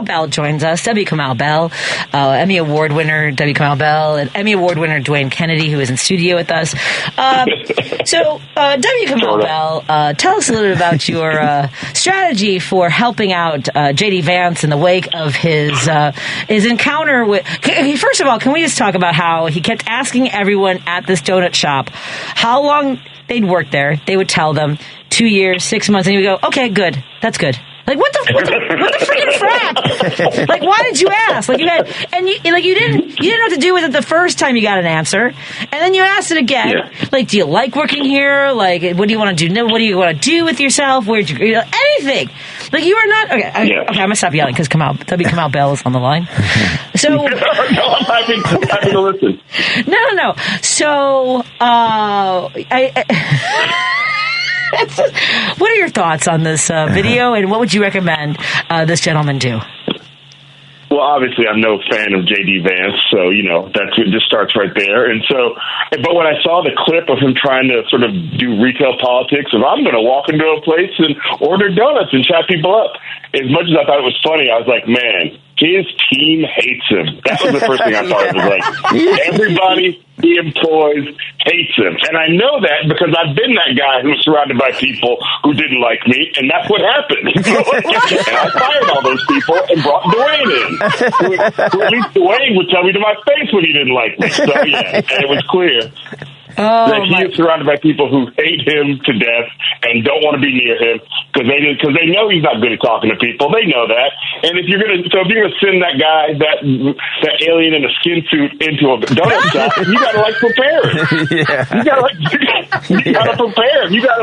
Kamau Bell joins us. Kamau Bell, Emmy Award winner W. Kamau Bell, and Emmy Award winner Dwayne Kennedy, who is in studio with us. So, W. Kamau Bell, tell us a little bit about your strategy for helping out J.D. Vance in the wake of his encounter with. First of all, can we just talk about how he kept asking everyone at this donut shop how long they'd worked there? They would tell them 2 years, 6 months, and he would go, "Okay, good, that's good." Like what the freaking frap? Like why did you ask? Like you didn't know what to do with it the first time you got an answer, and then you asked it again. Yeah. Like, do you like working here? Like, what do you want to do? What do you want to do with yourself? Where'd you anything? Like you are not okay. I'm gonna stop yelling because Kamau Bell is on the line. So no, I'm happy to listen. No. So what are your thoughts on this video, and what would you recommend this gentleman do? Well, obviously, I'm no fan of J.D. Vance, so, it just starts right there. And so, but when I saw the clip of him trying to sort of do retail politics, of I'm going to walk into a place and order donuts and chat people up, as much as I thought it was funny, I was like, man, his team hates him. That was the first thing I thought. It was like, everybody he employs hates him. And I know that because I've been that guy who was surrounded by people who didn't like me, and that's what happened. And I fired all those people and brought Dwayne in, who at least Dwayne would tell me to my face when he didn't like me. So, yeah, and it was clear. That he is surrounded by people who hate him to death and don't want to be near him because they know he's not good at talking to people. They know that. And if you're gonna send that guy, that alien in a skin suit into a donut shop, you gotta prepare him. Yeah. You gotta prepare him. You gotta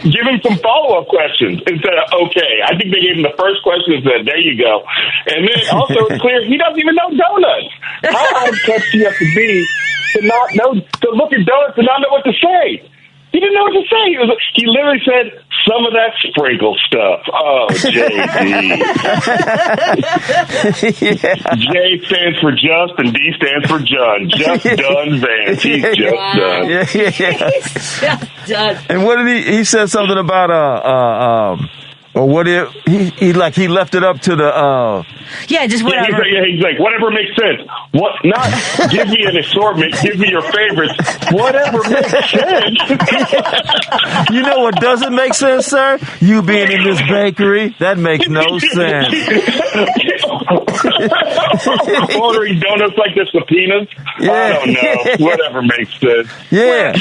give him some follow up questions instead of okay. I think they gave him the first question and said, "There you go." And then also it's clear he doesn't even know donuts. How out of touch do you have to be to not know, to look at donuts and not know what to say? He didn't know what to say. He literally said, "Some of that sprinkle stuff." Oh, JD. Yeah. J stands for just and D stands for John. Just done, Vance. He's just done. Yeah. He's just done. And what did he said something about or what if he left it up to the just whatever. He's like whatever makes sense. What not give me an assortment, give me your favorites. Whatever makes sense. You know what doesn't make sense, sir? You being in this bakery, that makes no sense. Ordering donuts like the subpoenas? Yeah. I don't know. Whatever makes sense. Yeah.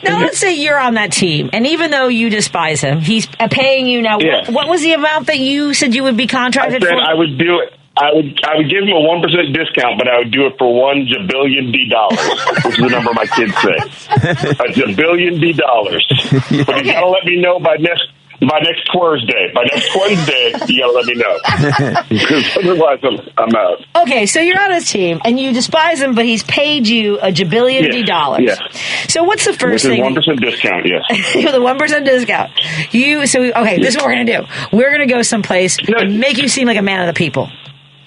Now let's say you're on that team, and even though you despise him, he's paying you now. Yeah. What was the amount that you said you would be contracted for? I would do it. I would give him a 1% discount, but I would do it for $1 jabillion, which is the number my kids say. $1 jabillion. But you gotta let me know by next Thursday. By next Wednesday, you gotta let me know. Because otherwise I'm out. Okay, so you're on his team, and you despise him, but he's paid you $1 jabillion. Yes. So what's the first thing? With a 1% discount, yes. With a 1% discount. This is what we're going to do. We're going to go someplace and make you seem like a man of the people.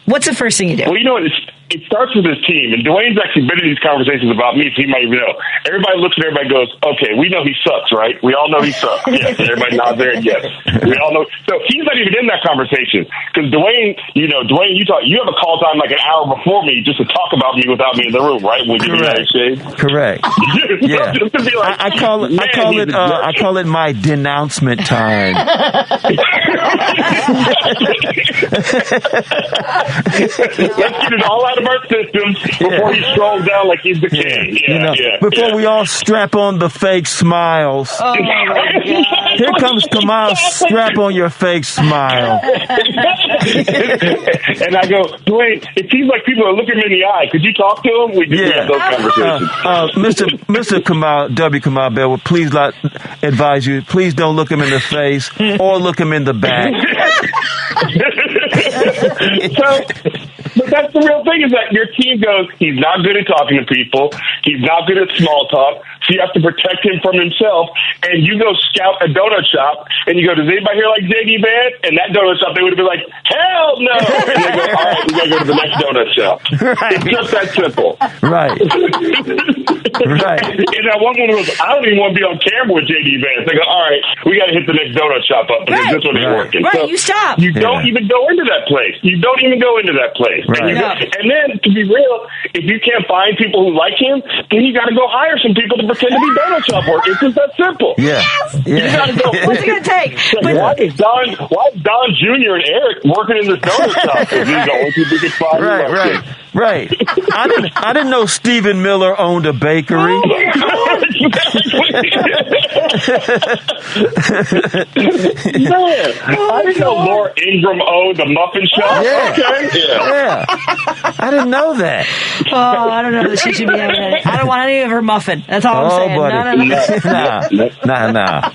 What's the first thing you do? Well, you know what? It starts with his team, and Dwayne's actually been in these conversations about me, so he might even know. Everybody looks at everybody and goes, okay, we know he sucks, right? We all know he sucks. Yes, everybody nods there, yes. We all know. So he's not even in that conversation, because Dwayne, you have a call time like an hour before me just to talk about me without me in the room, right? When we get shade. Correct. Yeah. Just to be like, I call it my denouncement time. Let's get it all out of our systems before he strolls down like he's the king. Before we all strap on the fake smiles. Oh, my God. Here comes Kamau. Strap on your fake smile. And I go, Dwayne, it seems like people are looking me in the eye. Could you talk to him? We have those conversations. Mr. Kamau, W. Kamau Bell, would please advise you, please don't look him in the face or look him in the back. But that's the real thing, is that your team goes, he's not good at talking to people, he's not good at small talk, so you have to protect him from himself, and you go scout a donut shop, and you go, does anybody here like J.D. Vance? And that donut shop, they would have been like, hell no! And they go, all right, we got to go to the next donut shop. Right. It's just that simple. Right. Right. And that one woman goes, I don't even want to be on camera with JD Vance. They go, all right, we got to hit the next donut shop up because this one ain't working. Right, so you stop. You don't even go into that place. You don't even go into that place. Right. And then, to be real, if you can't find people who like him, then you got to go hire some people to pretend to be donut shop work. It's just that simple. Yeah. You got to go. What's it going to take? Why is Don Jr. and Eric working in this donut shop? Because these are the only people who can find Right. I didn't know Stephen Miller owned a bakery. Oh my God. Man, I didn't know Laura Ingraham owned a muffin shop. Yeah. Okay. Yeah. I didn't know that. Oh, I don't know that she should be having any. I don't want any of her muffin. That's all I'm saying. Buddy. Nah.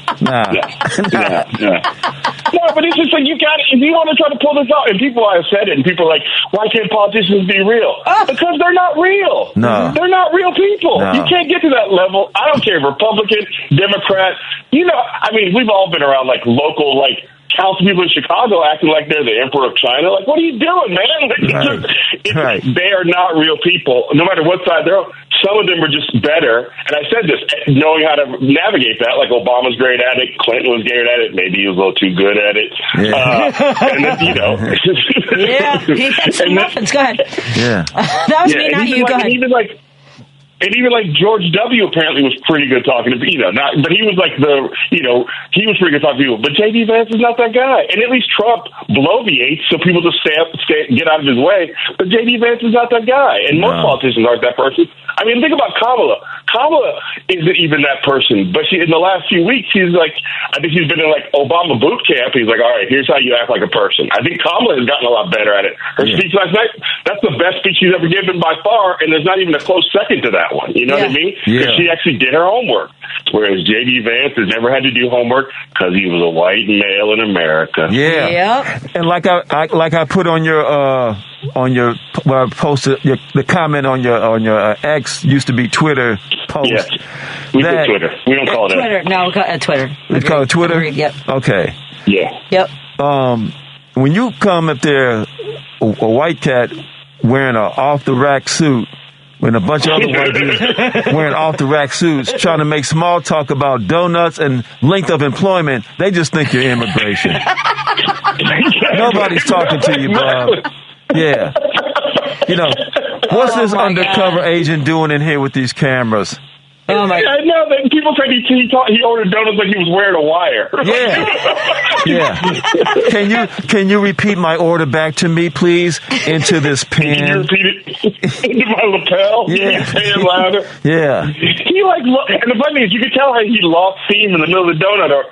No, but it's just like you got it. If you want to try to pull this off, and people have said it, and people are like, why can't politicians be real? Because they're not real. No. They're not real people. No. You can't get to that level. I don't care, Republican, Democrat. You know, I mean, we've all been around like local, like, council people in Chicago acting like they're the emperor of China. Like, what are you doing, man? Like, they are not real people, no matter what side they're on. Some of them are just better. And I said this, knowing how to navigate that. Like, Obama's great at it. Clinton was great at it. Maybe he was a little too good at it. Yeah. And then, you know. Yeah, he had some muffins. Go ahead. Yeah. That was me, not you. Go ahead. And even like George W. apparently was pretty good talking to people, but he was like he was pretty good talking to people. But J.D. Vance is not that guy. And at least Trump bloviates so people just get out of his way. But J.D. Vance is not that guy. And most politicians aren't that person. I mean, think about Kamala. Kamala isn't even that person. But in the last few weeks, I think she's been in like Obama boot camp. He's like, all right, here's how you act like a person. I think Kamala has gotten a lot better at it. Her speech last night, that's the best speech she's ever given by far. And there's not even a close second to that one. You know what I mean? Because she actually did her homework. Whereas J.D. Vance has never had to do homework because he was a white male in America. Yeah. Yep. And like I put on your where I posted the comment on your X used to be Twitter post. Yes. We do Twitter. We don't call it Twitter. No, we call it Twitter. We call it Twitter? Agreed. Yep. Okay. Yeah. Yep. When you come up there, a white cat wearing an off-the-rack suit, when a bunch of other white dudes wearing off-the-rack suits trying to make small talk about donuts and length of employment, they just think you're immigration. Nobody's talking to you, Bob. Yeah. You know, what's this undercover agent doing in here with these cameras? Oh my! I know that people said he ordered donuts like he was wearing a wire. Yeah. Can you repeat my order back to me, please? Into this pen. Can you repeat it into my lapel? Yeah. Say it louder. Yeah. And the funny thing is, you could tell how he lost steam in the middle of the donut, or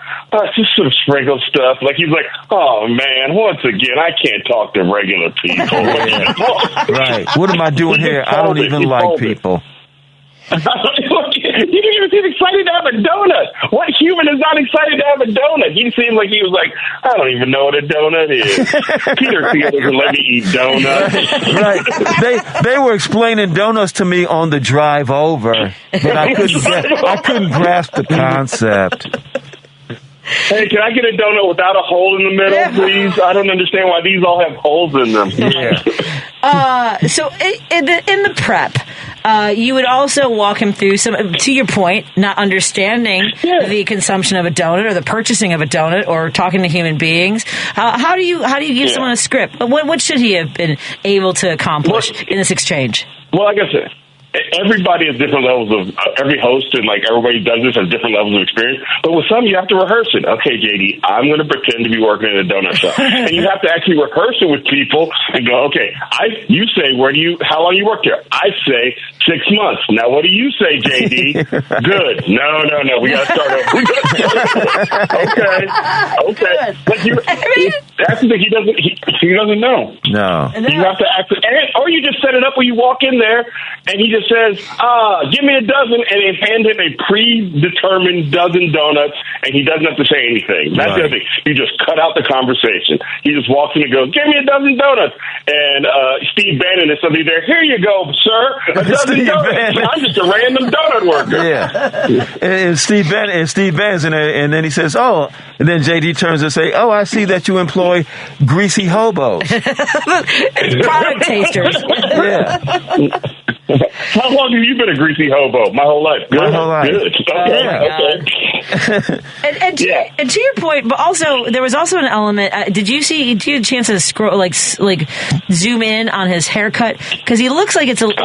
just sort of sprinkled stuff. Like he's like, oh man, once again, I can't talk to regular people. Right. What am I doing here? I don't even like people. You didn't even seem excited to have a donut. What human is not excited to have a donut? He seemed like he was like, I don't even know what a donut is. Peter doesn't let me eat donuts. Right. They were explaining donuts to me on the drive over, but I couldn't grasp the concept. Hey, can I get a donut without a hole in the middle, please? I don't understand why these all have holes in them. Yeah. So in the prep, you would also walk him through to your point, not understanding the consumption of a donut or the purchasing of a donut or talking to human beings. How do you give someone a script? What should he have been able to accomplish in this exchange? Well, like I said, everybody has different levels of every host, and like everybody does this has different levels of experience. But with some, you have to rehearse it. Okay, JD, I'm going to pretend to be working in a donut shop, and you have to actually rehearse it with people and go, okay, you say how long you work here? I say 6 months. Now, what do you say, JD? Good. No. We got to start over. Okay. But that's the thing. He doesn't know. No. You have to act, or you just set it up where you walk in there and he just says, give me a dozen, and they hand him a predetermined dozen donuts, and he doesn't have to say anything. That's the other thing. You just cut out the conversation. He just walks in and goes, give me a dozen donuts. And Steve Bannon is somebody there. Here you go, sir. A dozen donuts. I'm just a random donut worker. Yeah. And Steve Bannon's in there, and then he says, and then JD turns and say, I see that you employ greasy hobos. Product tasters. Yeah. How long have you been a greasy hobo? My whole life. Good. My whole life. Good. Okay. And to your point, but also there was also an element. Did you have a chance to scroll, like zoom in on his haircut? Because he looks like it's not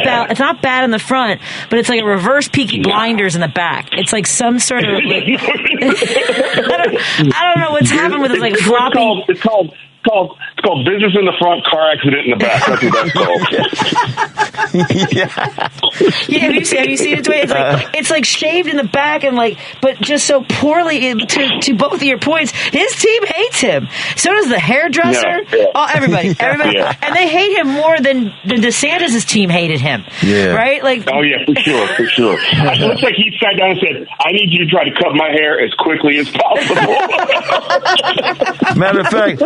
bad. It's not bad in the front, but it's like a reverse Peaky Blinders in the back. It's like some sort of. Like, I don't know what's happened with his like floppy. It's called business in the front, car accident in the back. That's what that's called. Yeah, have you seen it, Dwayne? It's like shaved in the back and but just so poorly. To both of your points, his team hates him. So does the hairdresser. Yeah. Oh, everybody, Yeah. and they hate him more than DeSantis' team hated him. Yeah, right. Oh yeah, for sure. It looks like he sat down and said, "I need you to try to cut my hair as quickly as possible." Matter of fact,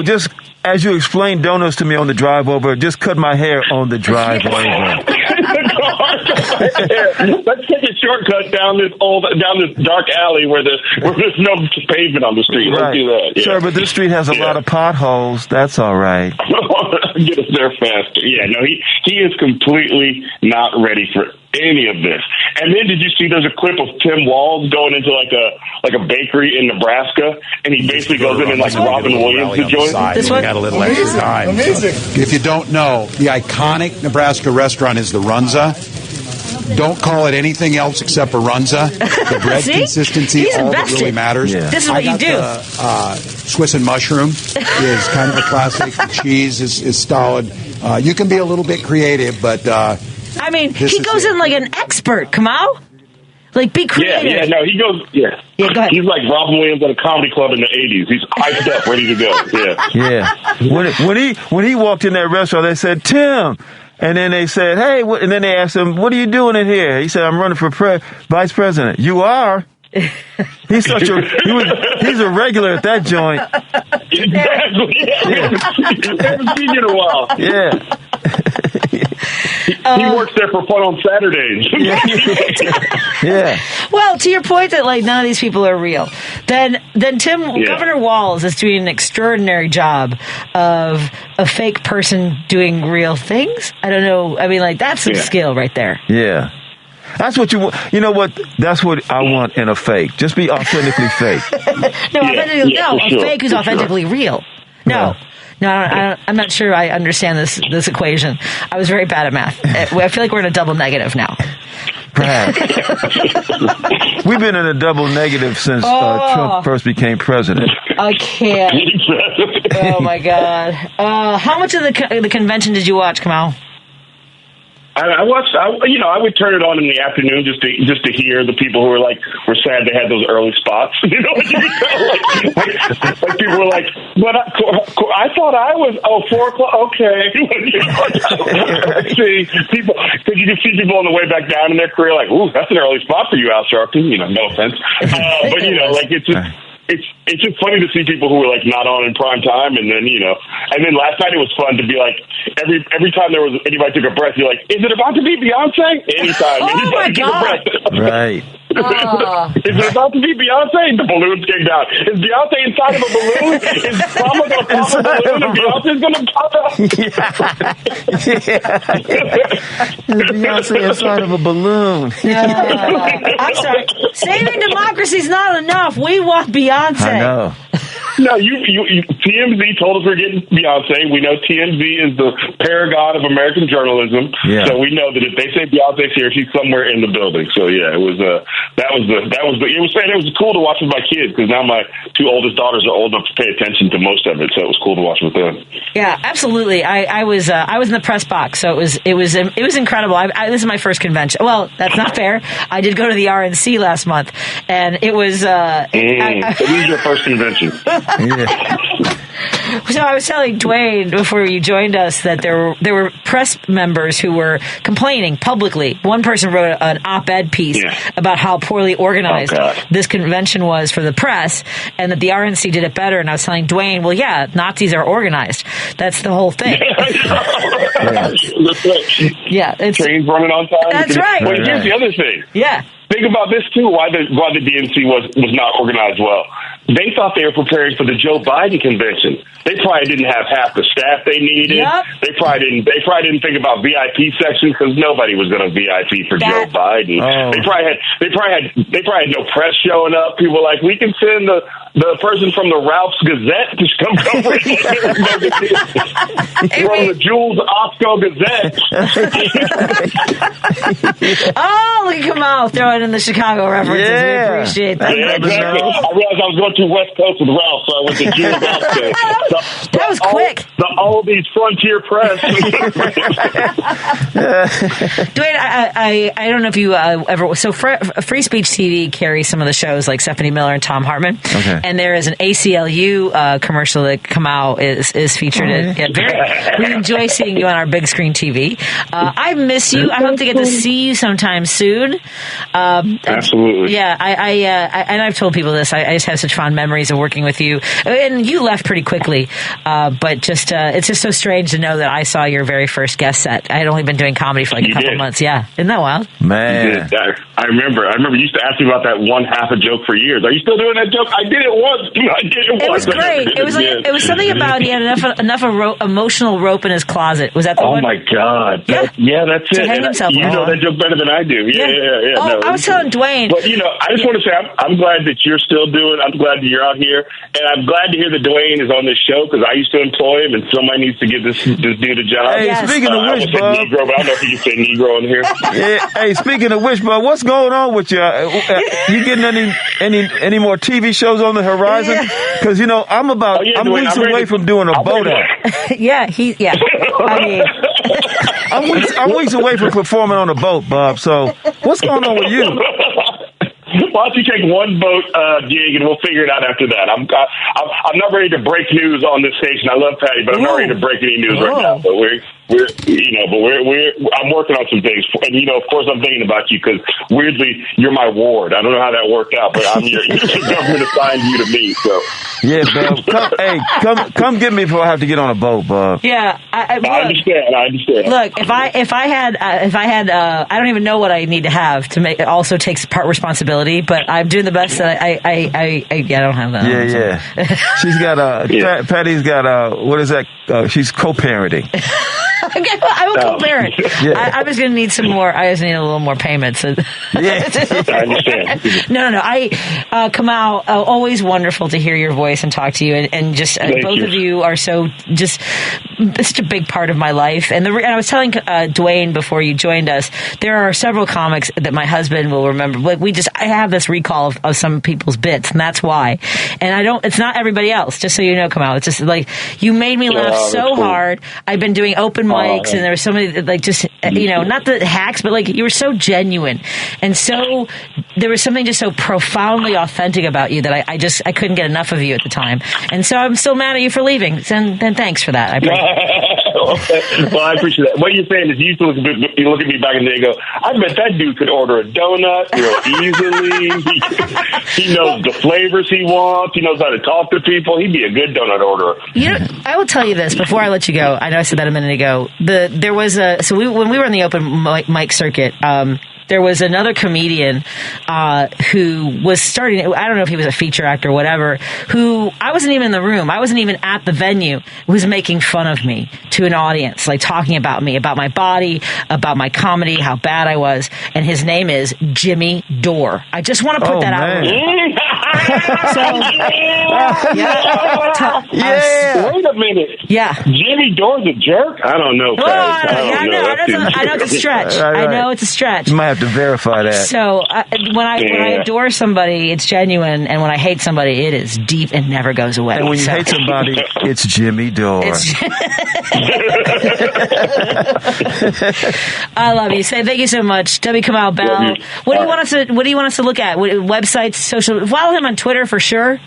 just as you explained donuts to me on the drive over, just cut my hair on the drive over. Let's take a shortcut down this dark alley where there's no pavement on the street. Let's do that. Yeah. Sure, but this street has a lot of potholes. That's all right. Get us there faster. Yeah, no, he is completely not ready for any of this. And then did you see there's a clip of Tim Walz going into like a bakery in Nebraska, and he basically goes in and like Robin Williams to join. This one got a little extra time. Amazing. If you don't know, the iconic Nebraska restaurant is the Runza. Don't call it anything else except a Runza. The bread consistency, all that really matters. Yeah. This is what you do. Swiss and mushroom is kind of a classic. The cheese is solid. You can be a little bit creative, but he goes in like an expert. Kamau, like be creative. Yeah. No, he goes. Yeah. Go ahead. He's like Robin Williams at a comedy club in the '80s. He's hyped up, ready to go. Yeah. When he walked in that restaurant, they said, "Tim." And then they said, "Hey," and then they asked him, "What are you doing in here?" He said, "I'm running for vice president." You are. He's a regular at that joint. Exactly. Yeah. Haven't seen you in a while. Yeah. He works there for fun on Saturdays. Yeah. Well, to your point that none of these people are real, then Governor Walz is doing an extraordinary job of a fake person doing real things. I don't know. I mean, that's some skill right there. Yeah. That's what you want. You know what? That's what I want in a fake. Just be authentically fake. A fake who's authentically real. No. No, I'm not sure I understand this equation. I was very bad at math. I feel like we're in a double negative now. Perhaps. We've been in a double negative since Trump first became president. I can't. Oh, my God. How much of the convention did you watch, Kamau? I watched. I would turn it on in the afternoon just to hear the people who were sad they had those early spots. You know what you mean? like people were like, "But I thought I was 4 o'clock." Okay. See people because you can see people on the way back down in their career like, "Ooh, that's an early spot for you, Al Sharpton." No offense, but it's just. It's just funny to see people who were not on in prime time, and then last night it was fun to be every time there was anybody took a breath, you're like, is it about to be Beyonce? Anytime anybody took a breath, right? Is it about to be Beyonce? The balloons came down. Is Beyonce inside of a balloon? Is Mama going to pop a balloon and Beyonce's going to pop out? Is Beyonce inside of a balloon? I'm sorry. Saving democracy's not enough. We want Beyonce. I know. No, TMZ told us we're getting Beyonce. We know TMZ is the paragon of American journalism. Yeah. So we know that if they say Beyonce's here, she's somewhere in the building. So yeah, it was cool to watch with my kids because now my 2 oldest daughters are old enough to pay attention to most of it. So it was cool to watch with them. Yeah, absolutely. I was in the press box, so it was incredible. This is my first convention. Well, that's not fair. I did go to the RNC last month, and it was. So this is your first convention. Yeah. So I was telling Dwayne before you joined us that there were press members who were complaining publicly. One person wrote an op-ed piece about how poorly organized this convention was for the press, and that the RNC did it better. And I was telling Dwayne, well, yeah, Nazis are organized. That's the whole thing. Yeah, it's trains running on time. That's right. Well, here's the other thing. Yeah. Think about this too. Why the DNC was not organized well. they thought they were preparing for the Joe Biden convention. They probably didn't have half the staff they needed. Yep. They probably didn't think about VIP sections because nobody was going to VIP for Joe Biden. Oh. They probably had no press showing up. People were like, we can send the person from the Ralph's Gazette to come cover it. From the Jules Osco Gazette. Oh, look at Kamau throwing in the Chicago references. Yeah. We appreciate that. Yeah, exactly. I realized I was going too West Coast with Ralph, so I went to Jules Osco. That was quick. All these frontier press. Dwayne, I don't know if you ever... So Free Speech TV carries some of the shows like Stephanie Miller and Tom Hartman. Okay. And there is an ACLU commercial that Kamau is featured in. Yeah, we enjoy seeing you on our big screen TV. I miss you. I hope to get to see you sometime soon. Absolutely. Yeah, and I've told people this. I just have such fond memories of working with you. And you left pretty quickly, but just it's just so strange to know that I saw your very first guest set. I had only been doing comedy for like a couple months. Yeah, isn't that wild? Man, I remember you used to ask me about that one half a joke for years. Are you still doing that joke? I did it once. I did it once. It was great. It was something about he had enough emotional rope in his closet. Was that the one? Oh my God! Yeah, that's to it. hang himself. You know that joke better than I do. Yeah. Oh, I was telling Dwayne. But I just want to say I'm glad that you're still doing. I'm glad that you're out here, and I'm glad to hear that Dwayne is on this show because I used to employ him, and somebody needs to give this dude a job. Hey, speaking of which, Bob, Negro, but I don't know if you can say Negro in here. Yeah, hey, speaking of which, Bob, what's going on with you? You getting any more TV shows on the horizon? Because I'm weeks away from doing a boat act. Yeah. I mean, I'm weeks away from performing on a boat, Bob. So what's going on with you? Why don't you take one boat gig and we'll figure it out after that? I'm not ready to break news on this station. I love Patti, but I'm not ready to break any news right now. But I'm working on some things, and of course I'm thinking about you because weirdly you're my ward. I don't know how that worked out, but I'm your government assigned you to me. So yeah, Bob, come get me before I have to get on a boat, Bob. Yeah, I understand. Look, if I had, I don't even know what I need to have to make. It also takes part responsibility, but I'm doing the best that I don't have that. Yeah. She's got Patty's got what is that? She's co-parenting. I will co-parent. Yeah. I was going to need some more. I just need a little more payments. Yeah, I understand. No. Kamau, always wonderful to hear your voice and talk to you, and just both of you are such a big part of my life. And I was telling Dwayne before you joined us, there are several comics that my husband will remember. Like I have this recall of some people's bits, and that's why. And it's not everybody else. Just so you know, Kamau, it's just like you made me laugh so hard. I've been doing open mics, and there was so many not the hacks, but you were so genuine, and so there was something just so profoundly authentic about you that I couldn't get enough of you at the time, and so I'm still mad at you for leaving. And thanks for that. Well, I appreciate that. What you're saying is you used to look at me back in the day and go, I bet that dude could order a donut real easily. He knows the flavors he wants. He knows how to talk to people. He'd be a good donut orderer. I will tell you this before I let you go. I know I said that a minute ago. There was when we were on the open mic circuit, there was another comedian who was starting. I don't know if he was a feature actor or whatever. Who I wasn't even in the room. I wasn't even at the venue. Was making fun of me to an audience, talking about me, about my body, about my comedy, how bad I was. And his name is Jimmy Dore. I just want to put that out there. Wait a minute. Yeah. Jimmy Dore's a jerk? I don't know. I know it's a stretch. I know it's a stretch. You might have to verify that. So when I adore somebody, it's genuine, and when I hate somebody, it is deep and never goes away. And when you hate somebody, it's Jimmy Dore. I love you. Thank you so much, Kamau Bell. What do you want us to look at? Websites, social. Follow him on Twitter for sure.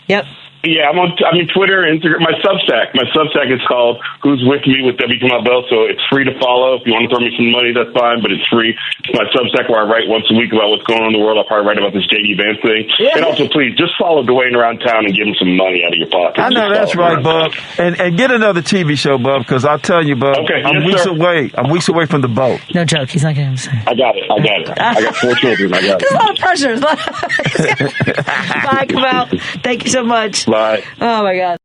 Yep. Yeah, I'm on Twitter, Instagram. My Substack is called Who's With Me with W. Kamau Bell, so it's free to follow. If you want to throw me some money, that's fine, but it's free. It's my Substack where I write once a week about what's going on in the world. I'll probably write about this J.D. Vance thing. Yeah. And also, please, just follow Dwayne around town and give him some money out of your pocket. I know that's right, Bub. And get another TV show, Bub, because I'll tell you, Bub, okay, I'm weeks away. I'm weeks away from the boat. No joke. He's not going to say. I got it. I got 4 children. I got it. There's a lot of pressure. Bye, Kamau. Thank you so much. Bye. Oh, my God.